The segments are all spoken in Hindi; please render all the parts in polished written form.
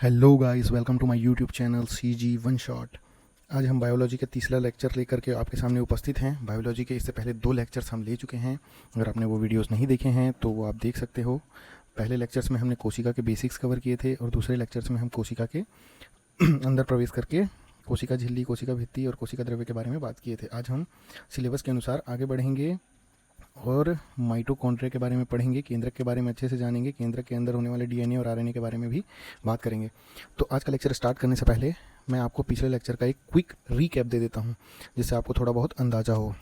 Hello guys, welcome to my YouTube channel CG one shot. आज हम बायोलॉजी का तीसरा लेक्चर लेकर के आपके सामने उपस्थित हैं। बायोलॉजी के इससे पहले 2 लेक्चर्स हम ले चुके हैं। अगर आपने वो वीडियोस नहीं देखे हैं तो वो आप देख सकते हो। पहले लेक्चर्स में हमने कोशिका के बेसिक्स कवर किए थे और दूसरे लेक्चर्स में हम कोशिका के अंदर प्रवेश करके कोशिका झिल्ली, कोशिका भित्ति और कोशिका द्रव्य के बारे में बात किए थे। आज हम सिलेबस के अनुसार आगे बढ़ेंगे और माइटोकॉन्ड्रिया के बारे में पढ़ेंगे, केंद्रक के बारे में अच्छे से जानेंगे, केंद्रक के अंदर होने वाले DNA और RNA के बारे में भी बात करेंगे। तो आज का लेक्चर स्टार्ट करने से पहले मैं आपको पिछले लेक्चर का एक क्विक रीकैप दे देता हूँ, जिससे आपको थोड़ा बहुत अंदाज़ा हो।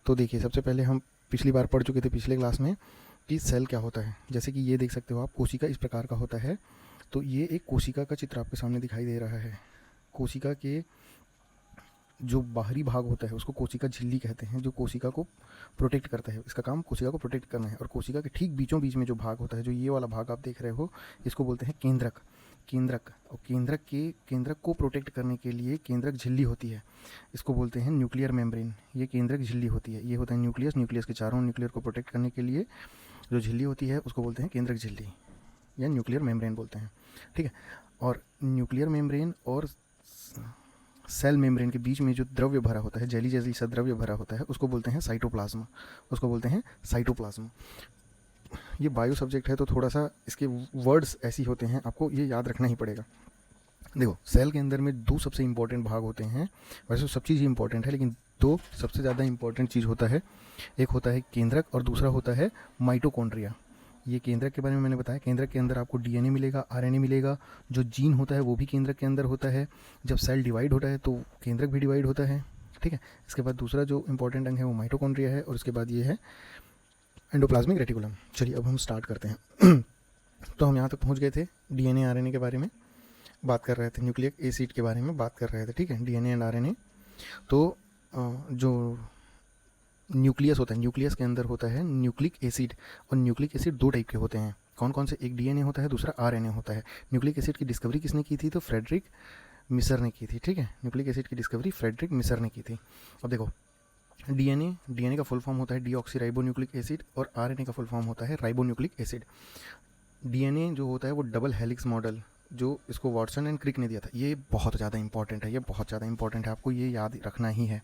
तो देखिए, सबसे पहले हम पिछली बार पढ़ चुके थे पिछले क्लास में कि सेल क्या होता है। जैसे कि ये देख सकते हो आप, कोशिका इस प्रकार का होता है। तो ये एक कोशिका का चित्र आपके सामने दिखाई दे रहा है। कोशिका के जो बाहरी भाग होता है उसको कोशिका झिल्ली कहते हैं, जो कोशिका को प्रोटेक्ट करता है। इसका काम कोशिका को प्रोटेक्ट करना है। और कोशिका के ठीक बीचों बीच में जो भाग होता है, जो ये वाला भाग आप देख रहे हो, इसको बोलते हैं केंद्रक। और केंद्रक को प्रोटेक्ट करने के लिए केंद्रक झिल्ली होती है, इसको बोलते हैं न्यूक्लियर मेम्ब्रेन। ये केंद्रक झिल्ली होती है। ये होता है न्यूक्लियस के चारों न्यूक्लियर को प्रोटेक्ट करने के लिए जो झिल्ली होती है उसको बोलते हैं केंद्रक झिल्ली या न्यूक्लियर मेम्ब्रेन बोलते हैं। ठीक है। और न्यूक्लियर मेम्ब्रेन और सेल मेम्ब्रेन के बीच में जो द्रव्य भरा होता है, जेली जैसी सा द्रव्य भरा होता है, उसको बोलते हैं साइटोप्लाज्म। ये बायो सब्जेक्ट है तो थोड़ा सा इसके वर्ड्स ऐसी होते हैं, आपको ये याद रखना ही पड़ेगा। देखो, सेल के अंदर में 2 सबसे इंपॉर्टेंट भाग होते हैं। वैसे तो सब चीज़ ही इंपॉर्टेंट है, लेकिन 2 सबसे ज़्यादा इंपॉर्टेंट चीज़ होता है। एक होता है केंद्रक और दूसरा होता है माइटोकॉन्ड्रिया। ये केंद्रक के बारे में मैंने बताया। केंद्रक के अंदर आपको DNA मिलेगा, RNA मिलेगा। जो जीन होता है वो भी केंद्रक के अंदर होता है। जब सेल डिवाइड होता है तो केंद्रक भी डिवाइड होता है। ठीक है। इसके बाद दूसरा जो इंपॉर्टेंट अंग है वो माइटोकॉन्ड्रिया है, और उसके बाद ये है एंडोप्लाज्मिक रेटिकुलम। चलिए अब हम स्टार्ट करते हैं। तो हम यहाँ तक पहुँच गए थे, DNA RNA के बारे में बात कर रहे थे, न्यूक्लिक एसिड के बारे में बात कर रहे थे। ठीक है, DNA एंड RNA। तो जो न्यूक्लियस होता है, न्यूक्लियस के अंदर होता है न्यूक्लिक एसिड। और न्यूक्लिक एसिड 2 टाइप के होते हैं। कौन कौन से? एक DNA होता है, दूसरा RNA होता है। न्यूक्लिक एसिड की डिस्कवरी किसने की थी? तो फ्रेडरिक मिसर ने की थी। ठीक है, न्यूक्लिक एसिड की डिस्कवरी फ्रेडरिक मिसर ने की थी। अब देखो, DNA का फुल फॉर्म होता है डीऑक्सी राइबो न्यूक्लिक एसिड, और RNA का फुल फॉर्म होता है राइबो न्यूक्लिक एसिड। DNA जो होता है वो डबल हेलिक्स मॉडल, जो इसको वॉटसन एंड क्रिक ने दिया था। ये बहुत ज़्यादा इंपॉर्टेंट है, आपको ये याद रखना ही है।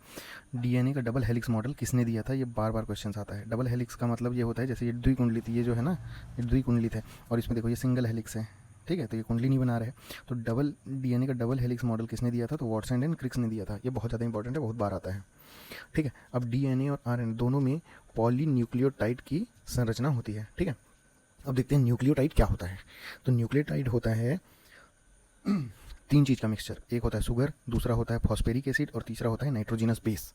DNA का डबल हेलिक्स मॉडल किसने दिया था? ये बार बार क्वेश्चन आता है। डबल हेलिक्स का मतलब ये होता है, जैसे ये द्विकुंडलित, ये जो है ना, ये द्विकुंडलित है, और इसमें देखो ये सिंगल हेलिक्स है। ठीक है, तो ये कुंडली नहीं बना रहे। तो DNA का डबल हेलिक्स मॉडल किसने दिया था? तो वॉटसन एंड क्रिक्स ने दिया था। ये बहुत ज़्यादा इंपॉर्टेंट है, बहुत बार आता है। ठीक है। अब DNA और RNA दोनों में पॉलीन्यूक्लियोटाइड की संरचना होती है। ठीक है। अब देखते हैं न्यूक्लियोटाइड क्या होता है। तो न्यूक्लियोटाइड होता है 3 चीज़ का मिक्सचर। एक होता है सुगर, दूसरा होता है फॉस्फेरिक एसिड, और तीसरा होता है नाइट्रोजिनस बेस।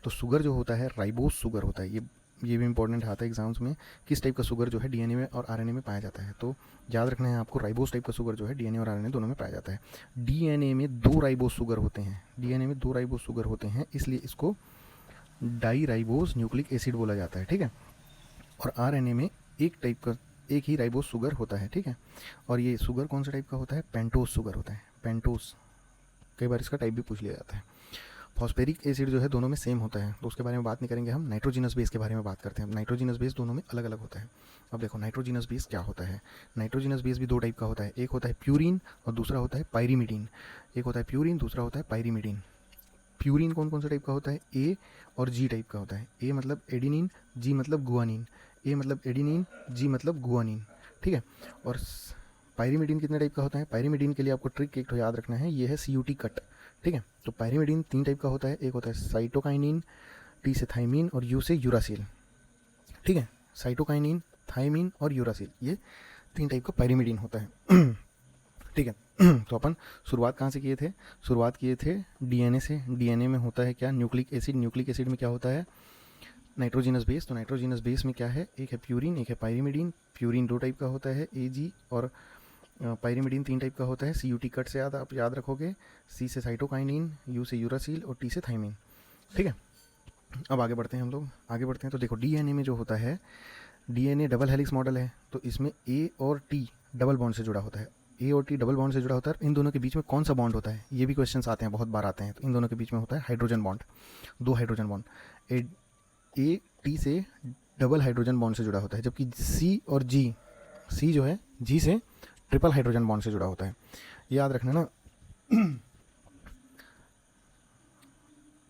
तो सुगर जो होता है राइबोस सुगर होता है। ये भी इंपॉर्टेंट आता है एग्जाम्स में, किस टाइप का सुगर जो है DNA में और RNA में पाया जाता है। तो याद रखना है आपको, राइबोस टाइप का सुगर जो है DNA और RNA दोनों में पाया जाता है। DNA में 2 राइबोस सुगर होते हैं, इसलिए इसको डाई राइबोस न्यूक्लिक एसिड बोला जाता है। ठीक है। और RNA में एक ही राइबोस शुगर होता है। ठीक है। और ये शुगर कौन सा टाइप का होता है? पेंटोस शुगर होता है। पेंटोस, कई बार इसका टाइप भी पूछ लिया जाता है। फॉस्फेरिक एसिड जो है दोनों में सेम होता है, तो उसके बारे में बात नहीं करेंगे हम। नाइट्रोजिनस बेस के बारे में बात करते हैं। नाइट्रोजिनस बेस दोनों में अलग अलग होता है। अब देखो, नाइट्रोजिनस बेस क्या होता है। नाइट्रोजिनस बेस भी 2 टाइप का होता है। एक होता है प्यूरिन और दूसरा होता है पायरीमिडीन। दूसरा होता है पायरीमिडीन। प्यूरिन कौन कौन सा टाइप का होता है? A और G टाइप का होता है। A मतलब एडिनिन, G मतलब गुआनिन। A मतलब एडिनिन, G मतलब गुआनिन। ठीक है। और पायरीमिडीन कितने टाइप का होता है? पायरीमिडीन के लिए आपको ट्रिक एक तो याद रखना है, ये है CUT कट। ठीक है। तो पायरीमिडीन 3 टाइप का होता है। एक होता है साइटोकाइनिन, T से थाइमिन और U से यूरासिल। ठीक है। साइटोकाइनिन, थाइमिन और यूरासिल, ये 3 टाइप का पायरीमिडीन होता है। ठीक है। तो अपन शुरुआत कहाँ से किए थे? शुरुआत किए थे DNA से। DNA में होता है क्या? Nucleic acid. न्यूक्लिक एसिड में क्या होता है? Nitrogenous base. तो नाइट्रोजिनस बेस में क्या है? एक है प्यूरिन, एक है पायरीमिडीन। प्यूरिन 2 टाइप का होता है, AG, और पायरीमिडीन 3 टाइप का होता है। CUT कट से आप याद रखोगे। C से साइटोकाइनिन, U से यूरासिल और T से थाइमिन। ठीक है। अब आगे बढ़ते हैं हम लोग, तो देखो DNA में जो होता है, DNA डबल हेलिक्स मॉडल है, तो इसमें A और T डबल बॉन्ड से जुड़ा होता है। A और T डबल बॉन्ड से जुड़ा होता है। इन दोनों के बीच में कौन सा बॉन्ड होता है? ये भी क्वेश्चंस आते हैं, बहुत बार आते हैं। तो इन दोनों के बीच में होता है hydrogen bond, 2 hydrogen bond. A T से डबल हाइड्रोजन बॉन्ड से जुड़ा होता है, जबकि C और G, C जो है G से ट्रिपल हाइड्रोजन बॉन्ड से जुड़ा होता है, ये याद रखना ना।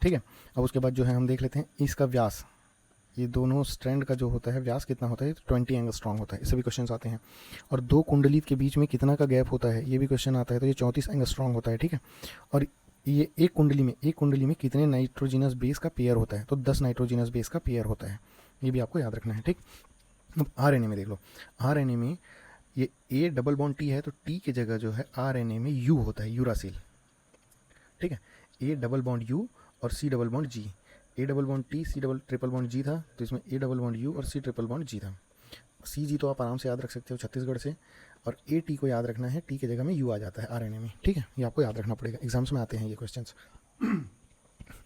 ठीक है, अब उसके बाद जो है हम देख लेते हैं इसका व्यास, ये दोनों स्ट्रैंड का जो होता है व्यास कितना होता है, 20 एंगस्ट्रॉम होता है, इससे भी क्वेश्चन आते हैं। और दो कुंडलित के बीच में कितना का गैप होता है, ये भी क्वेश्चन आता है, तो ये 34 एंगस्ट्रॉम होता है। ठीक है, और ये एक कुंडली में कितने नाइट्रोजिनस बेस का पेयर होता है, तो 10 नाइट्रोजिनस बेस का पेयर होता है, ये भी आपको याद रखना है। ठीक, अब आरएनए में देख लो, आरएनए में ये ए डबल बॉन्ड टी है, तो टी की जगह जो है आरएनए में यू होता है, यूरासिल। ठीक है, ए डबल बॉन्ड यू और C double bond G, A double bond T, C double triple bond G था, तो इसमें ए डबल बॉन्ड यू और सी ट्रिपल बॉन्ड जी था। सी जी तो आप आराम से याद रख सकते हो छत्तीसगढ़ से, और ए टी को याद रखना है, टी की जगह में यू आ जाता है आरएनए में। ठीक है, ये आपको याद रखना पड़ेगा, एग्जाम्स में आते हैं ये क्वेश्चंस।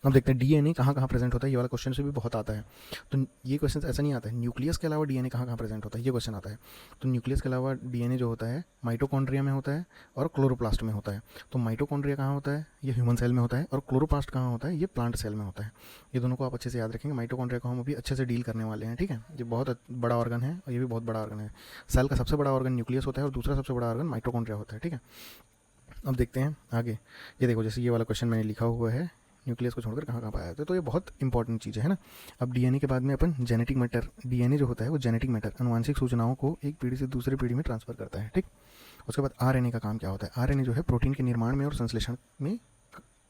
अब देखते हैं डीएनए कहाँ कहाँ प्रेजेंट होता है, ये वाला क्वेश्चन से भी बहुत आता है। तो ये क्वेश्चन ऐसा नहीं आता है न्यूक्लियस के अलावा डीएनए कहाँ कहाँ प्रेजेंट होता है, ये क्वेश्चन आता है। तो न्यूक्लियस के अलावा डीएनए जो होता है माइटोकॉन्ड्रिया में होता है और क्लोरोप्लास्ट में होता है। तो माइटोकॉन्ड्रिया कहाँ होता है, ये ह्यूमन सेल में होता है, और क्लोरोप्लास्ट कहाँ होता है, ये प्लांट सेल में होता है। ये दोनों को आप अच्छे से याद रखेंगे। माइटोकॉन्ड्रिया को हम अभी अच्छे से डील करने वाले हैं। ठीक है, ये बहुत बड़ा ऑर्गन है और ये भी बहुत बड़ा ऑर्गन है। सेल का सबसे बड़ा ऑर्गन न्यूक्लियस होता है और दूसरा सबसे बड़ा ऑर्गन माइटोकॉन्ड्रिया होता है। ठीक है, अब देखते हैं आगे। ये देखो, जैसे ये वाला क्वेश्चन मैंने लिखा हुआ है, न्यूक्लियस को छोड़कर कहाँ कहाँ पाया जाता है, तो ये बहुत इंपॉर्टेंट चीज़ है ना। अब डीएनए के बाद में अपन जेनेटिक मैटर, डीएनए जो होता है वो जेनेटिक मैटर अनुवांशिक सूचनाओं को एक पीढ़ी से दूसरी पीढ़ी में ट्रांसफर करता है। ठीक, उसके बाद आरएनए का काम क्या होता है, आरएनए जो है प्रोटीन के निर्माण में और संश्लेषण में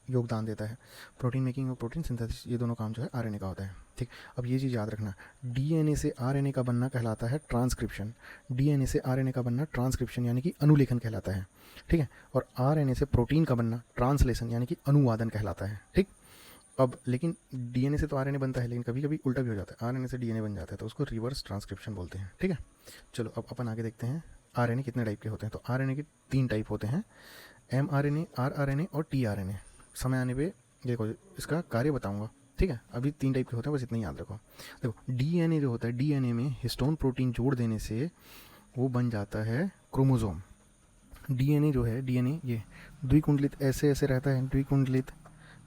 योगदान देता है। प्रोटीन मेकिंग और प्रोटीन सिंथेसिस, ये दोनों काम जो है आरएनए का होता है। ठीक, अब ये चीज़ याद रखना, डीएनए से आरएनए का बनना कहलाता है ट्रांसक्रिप्शन, डीएनए से आरएनए का बनना ट्रांसक्रिप्शन यानी कि अनुलेखन कहलाता है। ठीक है, और आरएनए से प्रोटीन का बनना ट्रांसलेशन यानी कि अनुवादन कहलाता है। ठीक, अब लेकिन डीएनए से तो आरएनए बनता है, लेकिन कभी कभी उल्टा भी हो जाता है, आरएनए से डीएनए बन जाता है, तो उसको रिवर्स ट्रांसक्रिप्शन बोलते हैं। ठीक है, चलो अब अपन आगे देखते हैं आरएनए कितने टाइप के होते हैं। तो आरएनए के 3 टाइप होते हैं, एमआरएनए, आरआरएनए और टीआरएनए। समय आने पे देखो इसका कार्य बताऊंगा। ठीक है, अभी 3 टाइप के होते हैं, बस इतना ही याद रखो। देखो डीएनए जो होता है, डीएनए में हिस्टोन प्रोटीन जोड़ देने से वो बन जाता है क्रोमोसोम। डीएनए जो है, डीएनए ये द्विकुंडलित ऐसे ऐसे रहता है, द्विकुंडलित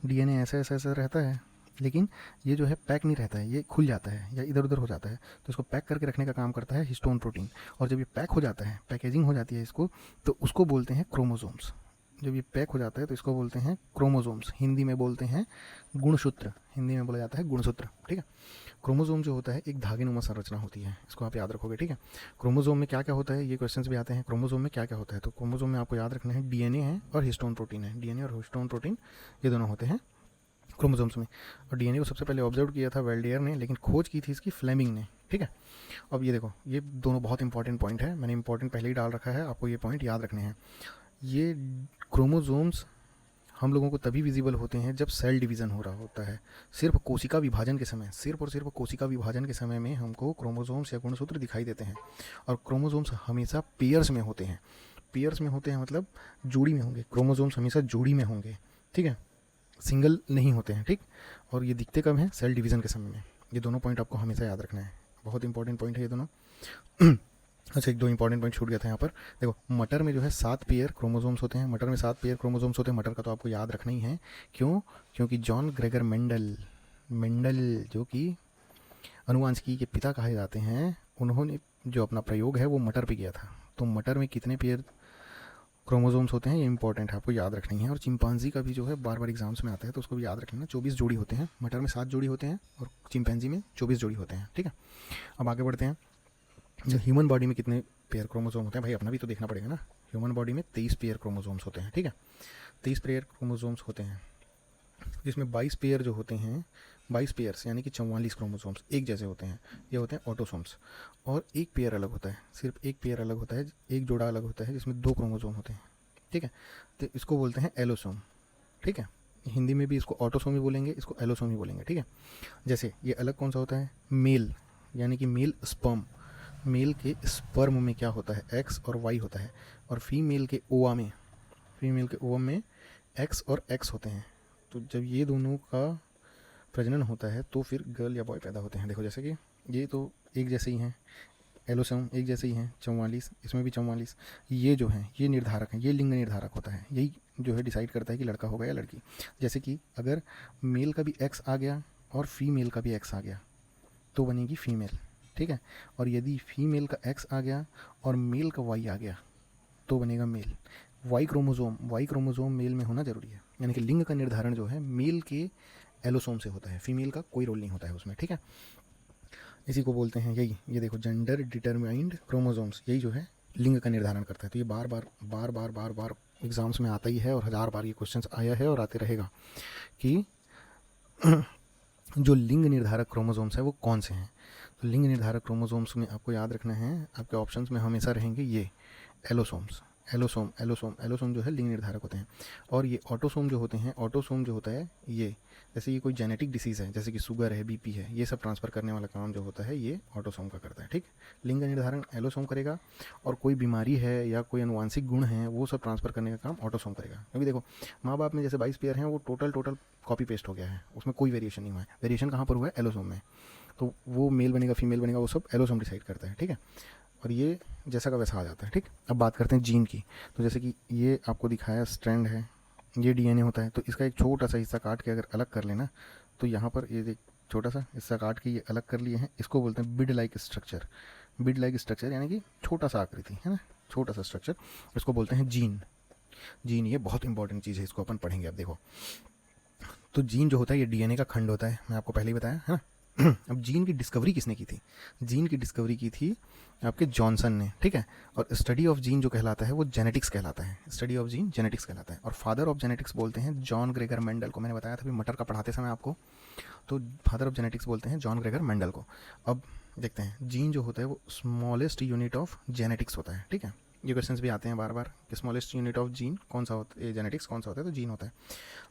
डीएनए ऐसा ऐसा ऐसा रहता है, लेकिन ये जो है पैक नहीं रहता है, ये खुल जाता है या इधर उधर हो जाता है, तो इसको पैक करके रखने का काम करता है हिस्टोन प्रोटीन। और जब ये पैक हो जाता है, पैकेजिंग हो जाती है इसको, तो उसको बोलते हैं क्रोमोसोम्स। जब ये पैक हो जाता है तो इसको बोलते हैं क्रोमोसोम्स, हिंदी में बोलते हैं गुणसूत्र, हिंदी में बोला जाता है गुणसूत्र। ठीक है, क्रोमोसोम जो होता है एक धागेनुमा संरचना होती है, इसको आप याद रखोगे। ठीक है, क्रोमोसोम में क्या क्या होता है, ये क्वेश्चंस भी आते हैं, क्रोमोसोम में क्या क्या होता है। तो क्रोमोसोम में आपको याद रखना है डीएनए है और हिस्टोन प्रोटीन है, डीएनए और हिस्टोन प्रोटीन ये दोनों होते हैं क्रोमोसोम्स में। और डीएनए को सबसे पहले ऑब्जर्व किया था वेल्डियर ने, लेकिन खोज की थी इसकी फ्लेमिंग ने। ठीक है, अब ये देखो, ये दोनों बहुत इंपॉर्टेंट पॉइंट है, मैंने इंपॉर्टेंट पहले ही डाल रखा है, आपको ये पॉइंट याद रखने हैं। ये क्रोमोसोम्स हम लोगों को तभी विजिबल होते हैं जब सेल डिवीज़न हो रहा होता है। सिर्फ कोशिका विभाजन के समय, सिर्फ और सिर्फ कोशिका विभाजन के समय में हमको क्रोमोसोम्स या गुणसूत्र दिखाई देते हैं। और क्रोमोसोम्स हमेशा पेयर्स में होते हैं, पेयर्स में होते हैं मतलब जोड़ी में होंगे, क्रोमोसोम्स हमेशा जोड़ी में होंगे। ठीक है, सिंगल नहीं होते हैं। ठीक, और ये दिखते कब हैं, सेल डिवीज़न के समय में। ये दोनों पॉइंट आपको हमेशा याद रखना है, बहुत इंपॉर्टेंट पॉइंट है ये दोनों। अच्छा, एक दो इंपॉर्टेंट पॉइंट छूट गया था यहाँ पर। देखो मटर में जो है 7 पेयर क्रोमोसोम्स होते हैं, मटर में 7 पेयर क्रोमोसोम्स होते हैं। मटर का तो आपको याद रखना ही है, क्यों, क्योंकि जॉन ग्रेगर मेंडल जो कि अनुवांशिकी के पिता कहे जाते हैं, उन्होंने जो अपना प्रयोग है वो मटर पे किया था। तो मटर में कितने पेयर क्रोमोसोम्स होते हैं ये इंपॉर्टेंट है, आपको याद रखनी है। और चिंपांजी का भी जो है बार बार एग्जाम्स में आता है, तो उसको भी याद रखना। 24 जोड़ी होते हैं, मटर में 7 जोड़ी होते हैं और चिंपैंजी में 24 जोड़ी होते हैं। ठीक है, अब आगे बढ़ते हैं। जो ह्यूमन बॉडी में कितने पेयर क्रोमोसोम होते हैं, भाई अपना भी तो देखना पड़ेगा ना। ह्यूमन बॉडी में 23 पेयर क्रोमोसोम्स होते हैं। ठीक है, 23 पेयर क्रोमोसोम्स होते हैं, जिसमें 22 पेयर जो होते हैं, 22 पेयर्स यानी कि 44 क्रोमोसोम्स एक जैसे होते हैं, ये होते हैं ऑटोसोम्स। और एक पेयर अलग होता है, सिर्फ एक पेयर अलग होता है, एक जोड़ा अलग होता है, जिसमें 2 क्रोमोसोम होते हैं। ठीक है, तो इसको बोलते हैं एलोसोम। ठीक है, हिंदी में भी इसको ऑटोसोम ही बोलेंगे, इसको एलोसोम ही बोलेंगे। ठीक है, जैसे ये अलग कौन सा होता है, मेल यानी कि मेल स्पर्म, मेल के स्पर्म में क्या होता है, एक्स और वाई होता है। और फीमेल के ओवा में, फीमेल के ओवम में एक्स और एक्स होते हैं। तो जब ये दोनों का प्रजनन होता है तो फिर गर्ल या बॉय पैदा होते हैं। देखो जैसे कि ये तो एक जैसे ही हैं, एलोसोम एक जैसे ही हैं, 44, इसमें भी 44। ये जो हैं ये निर्धारक हैं, ये लिंग निर्धारक होता है, यही जो है डिसाइड करता है कि लड़का होगा या लड़की। जैसे कि अगर मेल का भी एक्स आ गया और फीमेल का भी एक्स आ गया तो बनेगी फीमेल। ठीक है, और यदि फीमेल का एक्स आ गया और मेल का वाई आ गया तो बनेगा मेल। वाई क्रोमोज़ोम मेल में होना ज़रूरी है, यानी कि लिंग का निर्धारण जो है मेल के एलोसोम से होता है, फीमेल का कोई रोल नहीं होता है उसमें, ठीक है। इसी को बोलते हैं, यही ये देखो जेंडर डिटरमाइंड क्रोमोसोम्स, यही जो है लिंग का निर्धारण करता है। तो ये बार बार एग्ज़ाम्स में आता ही है और हज़ार बार ये क्वेश्चंस आया है और आते रहेगा कि जो लिंग निर्धारक क्रोमोसोम्स है वो कौन से हैं। तो लिंग निर्धारक क्रोमोसोम्स में आपको याद रखना है, आपके ऑप्शंस में हमेशा रहेंगे ये एलोसोम्स, एलोसोम जो है लिंग निर्धारक होते हैं। और ये ऑटोसोम जो होते हैं, ऑटोसोम जो होता है ये, जैसे ये कोई जेनेटिक डिसीज़ है, जैसे कि शुगर है, बीपी है, ये सब ट्रांसफ़र करने वाला काम जो होता है ये ऑटोसोम का करता है, ठीक। लिंग का निर्धारण एलोसोम करेगा, और कोई बीमारी है या कोई अनुवांशिक गुण है वो सब ट्रांसफ़र करने का काम ऑटोसोम करेगा। क्योंकि देखो माँ बाप में जैसे 22 पेयर हैं, वो टोटल कॉपी पेस्ट हो गया है, उसमें कोई वेरिएशन नहीं हुआ है। वेरिएशन कहाँ पर हुआ है? एलोसोम में। तो वो मेल बनेगा फीमेल बनेगा वो सब एलोसोम डिसाइड करता है, ठीक है। और ये जैसा का वैसा आ जाता है, ठीक। अब बात करते हैं जीन की। तो जैसे कि ये आपको दिखाया स्ट्रैंड है, ये डीएनए होता है, तो इसका एक छोटा सा हिस्सा काट के अगर अलग कर लेना, तो यहाँ पर ये एक छोटा सा हिस्सा काट के ये अलग कर लिए हैं, इसको बोलते हैं bid like structure. Bid like structure यानी कि छोटा सा आकृति है ना, छोटा सा स्ट्रक्चर, इसको बोलते हैं जीन। जीन ये बहुत इंपॉर्टेंट चीज़ है, इसको अपन पढ़ेंगे। अब देखो, तो जीन जो होता है ये डीएनए का खंड होता है, मैं आपको पहले ही बताया है ना। अब जीन की डिस्कवरी किसने की थी? जीन की डिस्कवरी की थी आपके जॉनसन ने, ठीक है। और स्टडी ऑफ जीन जो कहलाता है वो जेनेटिक्स कहलाता है, स्टडी ऑफ जीन जेनेटिक्स कहलाता है। और फादर ऑफ जेनेटिक्स बोलते हैं जॉन ग्रेगर मेंडल को। मैंने बताया था अभी मटर का पढ़ाते समय आपको, तो फादर ऑफ जेनेटिक्स बोलते हैं जॉन ग्रेगर मेंडल को। अब देखते हैं, जीन जो होता है वो स्मॉलेस्ट यूनिट ऑफ जेनेटिक्स होता है, ठीक है। ये क्वेश्चंस भी आते हैं बार बार कि स्मॉलेस्ट यूनिट ऑफ जीन कौन सा होता है, जेनेटिक्स कौन सा होता है, तो जीन होता है।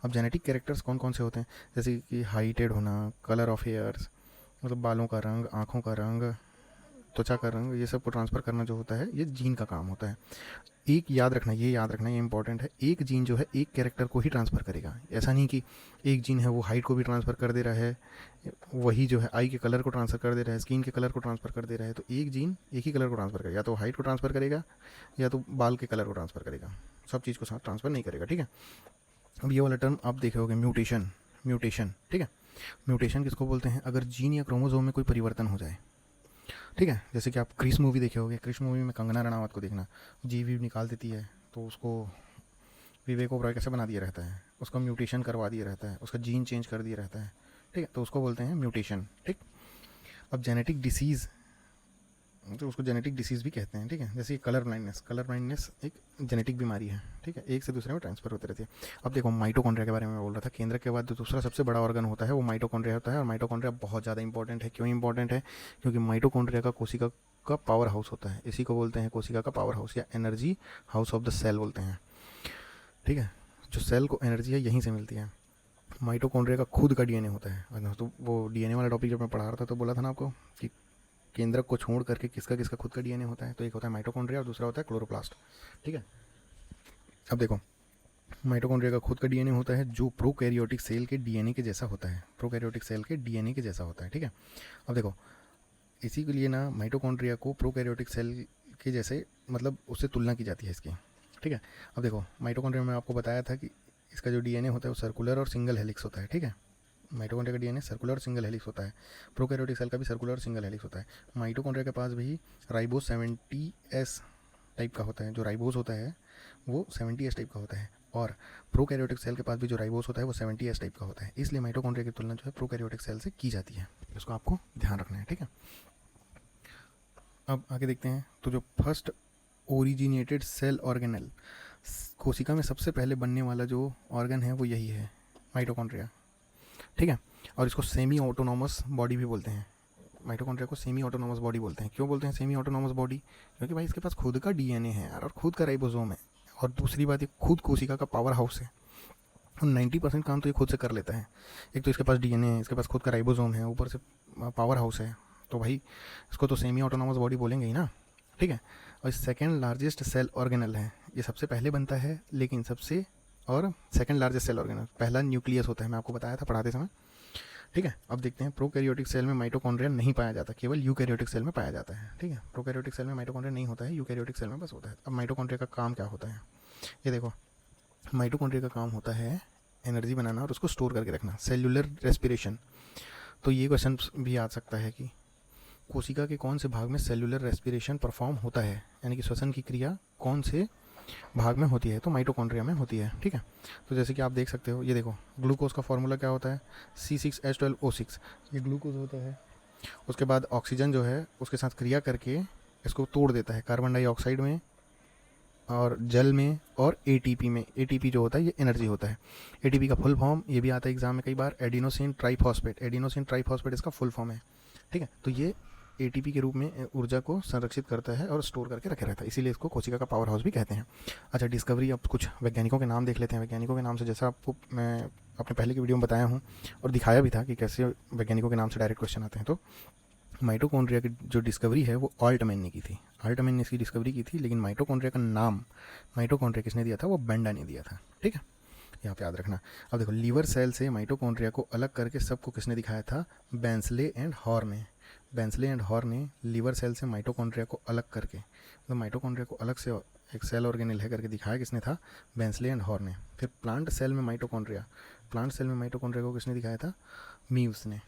अब जेनेटिक कैरेक्टर्स कौन कौन से होते हैं, जैसे कि हाइटेड होना, कलर ऑफ हेयर्स, मतलब बालों का रंग, आँखों का रंग, त्वचा का रंग, ये सब को ट्रांसफ़र करना जो होता है ये जीन का काम होता है। एक याद रखना, ये याद रखना, ये इंपॉर्टेंट है, एक जीन जो है एक कैरेक्टर को ही ट्रांसफ़र करेगा। ऐसा नहीं कि एक जीन है वो हाइट को भी ट्रांसफ़र कर दे रहा है, वही जो है आई के कलर को ट्रांसफ़र कर दे रहा है, स्किन के कलर को ट्रांसफ़र कर दे रहा है। तो एक जीन एक ही कलर को ट्रांसफ़र करेगा, या तो हाइट को ट्रांसफ़र करेगा या तो बाल के कलर को ट्रांसफ़र करेगा, सब चीज़ को साथ ट्रांसफ़र नहीं करेगा, ठीक है। अब ये वाला टर्म आप देखे होंगे, म्यूटेशन, ठीक है। म्यूटेशन किसको बोलते हैं? अगर जीन या क्रोमोसोम में कोई परिवर्तन हो जाए, ठीक है। जैसे कि आप क्रिश मूवी देखे होंगे, क्रिश मूवी में कंगना रनावत को देखना, जी वी निकाल देती है तो उसको विवेक ओबरॉय कैसे बना दिया रहता है, उसका म्यूटेशन करवा दिया रहता है, उसका जीन चेंज कर दिया रहता है, ठीक है। तो उसको बोलते हैं म्यूटेशन, ठीक। अब जेनेटिक डिसीज़, तो उसको जेनेटिक डिसीज़ भी कहते हैं, ठीक है। जैसे कलर ब्लाइंडनेस एक जेनेटिक बीमारी है, ठीक है, एक से दूसरे में ट्रांसफर होती रहती है। अब देखो माइटोकॉन्ड्रिया के बारे में बोल रहा था, केंद्र के बाद जो दूसरा सबसे बड़ा ऑर्गन होता है वो माइटोकॉन्ड्रिया होता है। और माइटोकॉन्ड्रिया बहुत ज़्यादा इंपॉर्टेंट है। क्यों इंपॉर्टेंट है? क्योंकि माइटोकॉन्ड्रिया का कोशिका का पावर हाउस होता है, इसी को बोलते हैं कोशिका का पावर हाउस या energy house of the cell बोलते हैं, ठीक है। जो सेल को एनर्जी है यहीं से मिलती है। माइटोकॉन्ड्रिया का खुद का डीएनए होता है, तो वो डीएनए वाला टॉपिक जब मैं पढ़ा रहा था तो बोला था ना आपको कि केंद्रक को छोड़ करके किसका किसका खुद का डीएनए होता है। तो एक होता है माइटोकॉन्ड्रिया और दूसरा होता है क्लोरोप्लास्ट, ठीक है। अब देखो माइटोकॉन्ड्रिया का खुद का डीएनए होता है जो प्रोकैरियोटिक सेल के डीएनए के जैसा होता है, प्रोकैरियोटिक सेल के डीएनए के जैसा होता है, ठीक है। अब देखो इसी के लिए ना माइटोकॉन्ड्रिया को प्रोकैरियोटिक सेल के जैसे मतलब उससे तुलना की जाती है इसकी, ठीक है। अब देखो माइटोकॉन्ड्रिया में आपको बताया था कि इसका जो डीएनए होता है वो सर्कुलर और सिंगल हेलिक्स होता है, ठीक है। माइटोकॉन्ड्रिया का डीएनए सर्कुलर और सिंगल हेलिक्स होता है। प्रोकैरियोटिक सेल का भी सर्कुलर और सिंगल हेलिक्स होता है। माइटोकॉन्ड्रिया के पास भी राइबोस 70S टाइप का होता है, जो राइबोस होता है वो 70S टाइप का होता है। और प्रोकैरियोटिक सेल के पास भी जो राइबोस होता है वो 70S टाइप का होता है। इसलिए माइटोकॉन्ड्रिया की तुलना जो है प्रोकैरियोटिक सेल से की जाती है, इसको आपको ध्यान रखना है, ठीक है। अब आगे देखते हैं, तो जो फर्स्ट ओरिजिनेटेड सेल ऑर्गेनल, कोशिका में सबसे पहले बनने वाला जो ऑर्गन है वो यही है, माइटोकॉन्ड्रिया, ठीक है। और इसको सेमी ऑटोनॉमस बॉडी भी बोलते हैं। माइटोकॉन्ड्रिया को सेमी ऑटोनॉमस बॉडी बोलते हैं। क्यों बोलते हैं सेमी ऑटोनॉमस बॉडी? क्योंकि भाई इसके पास खुद का डीएनए है यार, और खुद का राइबोसोम है, और दूसरी बात ये खुद कोशिका का पावर हाउस है। 90% काम तो ये खुद से कर लेता है। एक तो इसके पास डीएनए है, इसके पास खुद का राइबोसोम है, ऊपर से पावर हाउस है, तो भाई इसको तो सेमी ऑटोनॉमस बॉडी बोलेंगे ही ना, ठीक है। और सेकेंड लार्जेस्ट सेल ऑर्गेनल है, ये सबसे पहले बनता है, लेकिन सबसे और सेकंड लार्जेस्ट सेल ऑर्गेनल, पहला न्यूक्लियस होता है, मैं आपको बताया था पढ़ाते समय, ठीक है। अब देखते हैं, प्रोकैरियोटिक सेल में माइटोकॉन्ड्रिया नहीं पाया जाता, केवल यूकैरियोटिक सेल में पाया जाता है, ठीक है। प्रोकैरियोटिक सेल में माइटोकॉन्ड्रिया नहीं होता है, यूकैरियोटिक सेल में बस होता है। अब माइटोकॉन्ड्रिया का काम क्या होता है, ये देखो, माइटोकॉन्ड्रिया का काम होता है एनर्जी बनाना और उसको स्टोर करके रखना, सेल्यूलर रेस्पिरेशन। तो ये क्वेश्चन भी आ सकता है कि कोशिका के कौन से भाग में सेल्यूलर रेस्पिरेशन परफॉर्म होता है, यानी कि श्वसन की क्रिया कौन से भाग में होती है, तो माइटोकॉन्ड्रिया में होती है, ठीक है। तो जैसे कि आप देख सकते हो, ये देखो ग्लूकोज का फॉर्मूला क्या होता है, C6H12O6, ये ग्लूकोज होता है। उसके बाद ऑक्सीजन जो है उसके साथ क्रिया करके इसको तोड़ देता है कार्बन डाइऑक्साइड में और जल में और एटीपी में। एटीपी जो होता है ये एनर्जी होता है। एटीपी का फुल फॉर्म ये भी आता है एग्जाम में कई बार, एडिनोसिन ट्राइफॉस्फेट। एडिनोसिन ट्राइफॉस्फेट इसका फुल फॉर्म है, ठीक है। तो ये एटीपी के रूप में ऊर्जा को संरक्षित करता है और स्टोर करके रखे रहता है, इसीलिए इसको कोशिका का पावर हाउस भी कहते हैं। अच्छा, डिस्कवरी, अब कुछ वैज्ञानिकों के नाम देख लेते हैं। वैज्ञानिकों के नाम से जैसा आपको मैं अपने पहले की वीडियो में बताया हूँ और दिखाया भी था कि कैसे वैज्ञानिकों के नाम से डायरेक्ट क्वेश्चन आते हैं। तो माइटोकॉन्ड्रिया की जो डिस्कवरी है वो ऑल्टमैन ने की थी। ऑल्टमैन ने इसकी डिस्कवरी की थी, लेकिन माइटोकॉन्ड्रिया का नाम माइटोकॉन्ड्रिया किसने दिया था, वो बेंडा ने दिया था, ठीक है। यहाँ पे याद रखना। अब देखो, लीवर सेल से माइटोकॉन्ड्रिया को अलग करके सबको किसने दिखाया था, बेंसले एंड हॉर ने। बेंसले एंड हॉर ने लीवर सेल से माइटोकॉन्ड्रिया को अलग करके, मतलब माइटोकॉन्ड्रिया को अलग से एक सेल ऑर्गेनेल है करके दिखाया किसने था, बेंसले एंड हॉर ने। फिर प्लांट सेल में माइटोकॉन्ड्रिया को किसने दिखाया था, मीव्स ने,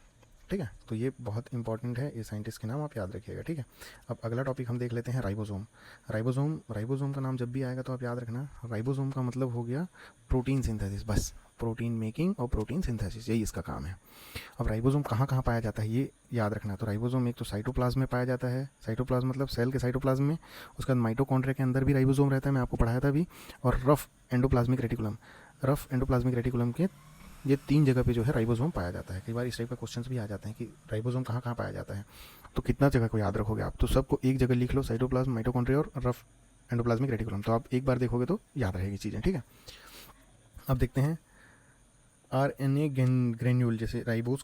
ठीक है। तो ये बहुत इंपॉर्टेंट है, ये साइंटिस्ट के नाम आप याद रखिएगा, ठीक है। अब अगला टॉपिक हम देख लेते हैं, राइबोसोम। राइबोसोम का नाम जब भी आएगा तो आप याद रखना, राइबोसोम का मतलब हो गया प्रोटीन सिंथेसिस, बस प्रोटीन मेकिंग और प्रोटीन सिंथेसिस, यही इसका काम है। अब राइबोसोम कहाँ कहाँ पाया जाता है ये याद रखना। तो राइबोसोम एक तो साइटोप्लाज्म में पाया जाता है, साइटोप्लाज्म मतलब सेल के साइटोप्लाज्म में। उसके बाद माइटोकॉन्ड्रिया के अंदर भी राइबोसोम रहता है, मैं आपको पढ़ाया था अभी। और रफ एंडोप्लाज्मिक रेटिकुलम के ये 3 जगह पे जो है राइबोसोम पाया जाता है। कई बार इस टाइप का क्वेश्चंस भी आ जाते हैं कि राइबोसोम कहाँ कहाँ पाया जाता है, तो कितना जगह को याद रखोगे आप, तो सबको एक जगह लिख लो, साइटोप्लाज्म, माइटोकॉन्ड्रिया और रफ एंडोप्लाज्मिक रेटिकुलम। तो आप एक बार देखोगे तो याद रहेगी चीज़ें, ठीक है। अब देखते हैं RNA ग्रेन्यूल। जैसे राइबो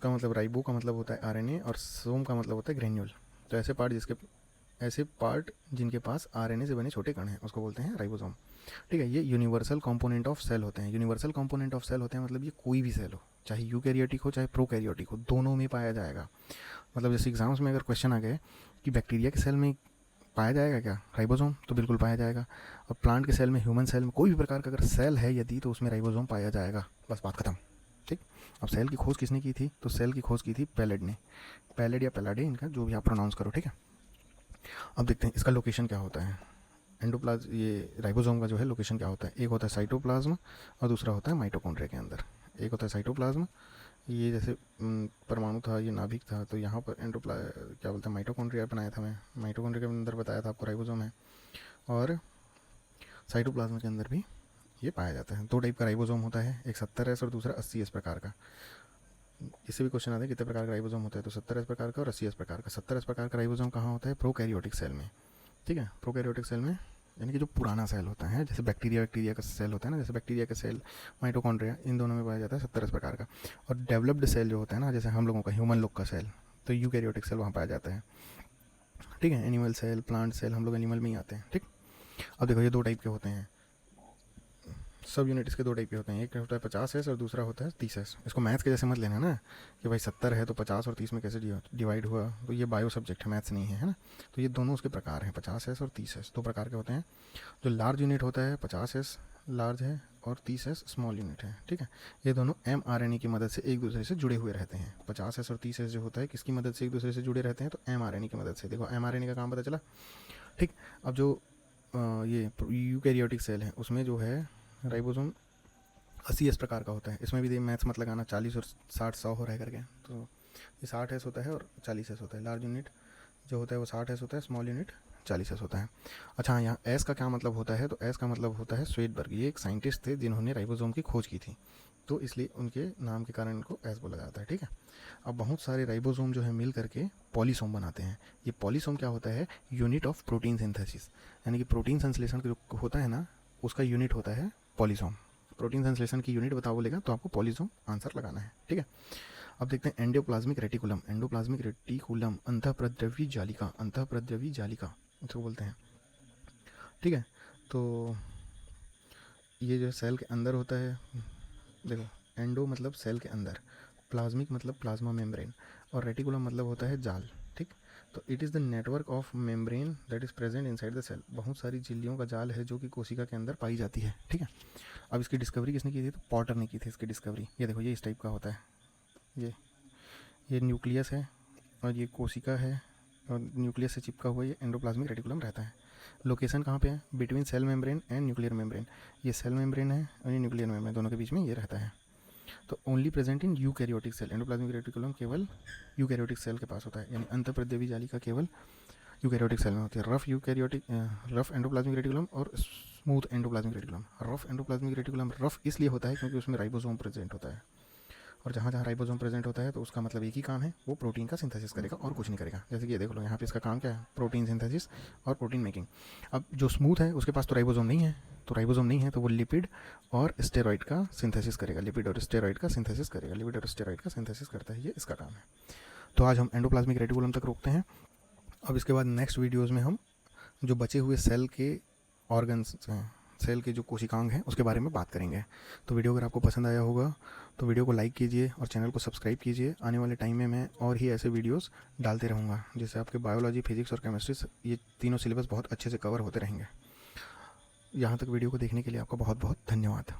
का मतलब होता है RNA और सोम का मतलब होता है ग्रेन्यूल। तो ऐसे पार्ट जिनके पास RNA से बने छोटे कण हैं उसको बोलते हैं राइबोसोम, ठीक है। ये यूनिवर्सल कंपोनेंट ऑफ सेल होते हैं। यूनिवर्सल कंपोनेंट ऑफ सेल होते हैं मतलब ये कोई भी सेल हो, चाहे यूकैरियोटिक हो चाहे प्रोकैरियोटिक हो, दोनों में पाया जाएगा। मतलब जैसे एग्जाम्स में अगर क्वेश्चन आ गए कि बैक्टीरिया के सेल में पाया जाएगा क्या राइबोसोम, तो बिल्कुल पाया जाएगा। और प्लांट के सेल में, ह्यूमन सेल में, कोई भी प्रकार का अगर सेल है यदि, तो उसमें राइबोसोम पाया जाएगा, बस बात खत्म, ठीक। अब सेल की खोज किसने की थी, तो सेल की खोज की थी पैलेड ने। पैलेड या पैलाडे, इनका जो भी आप प्रोनाउंस करो, ठीक है। अब देखते हैं इसका लोकेशन क्या होता है। ये राइबोसोम का जो है लोकेशन क्या होता है, एक होता है साइटोप्लाज्म और दूसरा होता है माइटोकॉन्ड्रिया के अंदर। एक होता है साइटोप्लाज्म, ये जैसे परमाणु था, ये नाभिक था, तो यहाँ पर क्या बोलते हैं, माइटोकॉन्ड्रिया बनाया था मैं, माइटोकॉन्ड्रिया के अंदर बताया था आपको राइबोसोम है। और साइटोप्लाज्म के अंदर भी ये पाया जाता है। 2 टाइप का राइबोसोम होता है, एक 70S और दूसरा 80S प्रकार का। इससे भी क्वेश्चन आता है कितने प्रकार का राइबोसोम होता है, तो 70S प्रकार का और 80S प्रकार का। 70S प्रकार का राइबोसोम कहाँ होता है, प्रोकैरियोटिक सेल में, ठीक है। प्रोकैरियोटिक सेल में यानी कि जो पुराना सेल होता है, जैसे बैक्टीरिया का सेल होता है ना, जैसे बैक्टीरिया का सेल, माइटोकॉन्ड्रिया, इन दोनों में पाया जाता है 70S प्रकार का। और डेवलप्ड सेल जो होता है ना, जैसे हम लोगों का ह्यूमन लोग का सेल, तो यूकैरियोटिक सेल वहाँ पाया जाता है, ठीक है। एनिमल सेल, प्लांट सेल, हम लोग एनिमल में ही आते हैं, ठीक। अब देखो, ये 2 टाइप के होते हैं, सब यूनिट इसके 2 टाइप के होते हैं, एक होता है 50S और दूसरा होता है 30S। इसको मैथ्स के जैसे मत लेना ना कि भाई 70 है तो 50 और 30 में कैसे डिवाइड हुआ, तो ये बायो सब्जेक्ट है, मैथ्स नहीं है, है ना। तो ये दोनों उसके प्रकार हैं, 50S और 30S, 2 प्रकार के होते हैं। जो लार्ज यूनिट होता है 50S लार्ज है और 30S स्मॉल यूनिट है, ठीक है। ये दोनों mRNA की मदद से एक दूसरे से जुड़े हुए रहते हैं। 50S और 30S जो होता है किसकी मदद से एक दूसरे से जुड़े रहते हैं, तो mRNA की मदद से। देखो mRNA का काम पता चला, ठीक। अब जो ये यूकैरियोटिक सेल है उसमें जो है राइबोसोम 80S प्रकार का होता है। इसमें भी मैथ्स मत लगाना, 40 और 60 100 हो रह करके, तो ये 60S होता है और 40S होता है। लार्ज यूनिट जो होता है वो 60S होता है, स्मॉल यूनिट 40S होता है। अच्छा हाँ, यहाँ एस का क्या मतलब होता है, तो एस का मतलब होता है स्वेडबर्ग। ये एक साइंटिस्ट थे जिन्होंने राइबोसोम की खोज की थी, तो इसलिए उनके नाम के कारण इनको एस बोला जाता है, ठीक है। अब बहुत सारे राइबोसोम जो है मिल करके पॉलीसोम बनाते हैं। ये पॉलीसोम क्या होता है, यूनिट ऑफ प्रोटीन सिंथेसिस, यानी कि प्रोटीन संश्लेषण जो होता है ना, उसका यूनिट होता है पॉलीसोम। प्रोटीन संश्लेषण की यूनिट बताओ बोलेगा तो आपको पॉलीसोम आंसर लगाना है, ठीक है। अब देखते हैं एंडोप्लाज्मिक रेटिकुलम। एंडोप्लाज्मिक रेटिकुलम अंतःप्रद्रवी जालिका इसको बोलते हैं, ठीक है। तो ये जो सेल के अंदर होता है, देखो एंडो मतलब सेल के अंदर, प्लाज्मिक मतलब प्लाज्मा मेम्ब्रेन, और रेटिकुलम मतलब होता है जाल, ठीक। तो it is the network of membrane that is present inside the cell. बहुत सारी झिल्लियों का जाल है जो कि कोशिका के अंदर पाई जाती है, ठीक है। अब इसकी डिस्कवरी किसने की थी, तो पॉटर ने की थी इसकी डिस्कवरी। ये देखो, ये इस टाइप का होता है, ये न्यूक्लियस है और ये कोशिका है और न्यूक्लियस से चिपका हुआ ये एंडोप्लाज्मिक रेटिकुलम रहता है। लोकेशन कहाँ पे है? Between cell membrane and nuclear membrane. ये सेल मेम्ब्रेन है और ये न्यूक्लियर मेम्ब्रेन, दोनों के बीच में ये रहता है। तो only present in eukaryotic cell. Endoplasmic reticulum केवल यूकैरियोटिक सेल के पास होता है, यानी अंतःप्रद्रवी जालिका केवल यूकैरियोटिक सेल में होती है। रफ एंडोप्लाज्मिक रेटिकुलम और smooth endoplasmic reticulum. Rough endoplasmic reticulum rough इसलिए होता है क्योंकि उसमें राइबोसोम प्रेजेंट होता है, और जहाँ जहाँ राइबोसोम प्रेजेंट होता है तो उसका मतलब एक ही काम है, वो प्रोटीन का सिंथेसिस करेगा और कुछ नहीं करेगा। जैसे कि ये देख लो, यहाँ पे इसका काम क्या है? प्रोटीन सिंथेसिस और प्रोटीन मेकिंग। अब जो स्मूथ है उसके पास तो राइबोसोम नहीं है, तो वो लिपिड और स्टेरॉइड का सिंथेसिस करेगा, लिपिड और स्टेरॉइड का सिंथेसिस करेगा, लिपिड और स्टेरॉइड का सिंथेसिस करता है, ये इसका काम है। तो आज हम एंडोप्लाज्मिक रेटिकुलम तक रोकते हैं। अब इसके बाद नेक्स्ट वीडियोज़ में हम जो बचे हुए सेल के ऑर्गन्स हैं, सेल के जो कोशिकांग हैं, उसके बारे में बात करेंगे। तो वीडियो अगर आपको पसंद आया होगा तो वीडियो को लाइक कीजिए और चैनल को सब्सक्राइब कीजिए। आने वाले टाइम में मैं और ही ऐसे वीडियोस डालते रहूँगा, जिससे आपके बायोलॉजी, फिजिक्स और केमिस्ट्री ये तीनों सिलेबस बहुत अच्छे से कवर होते रहेंगे। यहाँ तक वीडियो को देखने के लिए आपका बहुत बहुत धन्यवाद।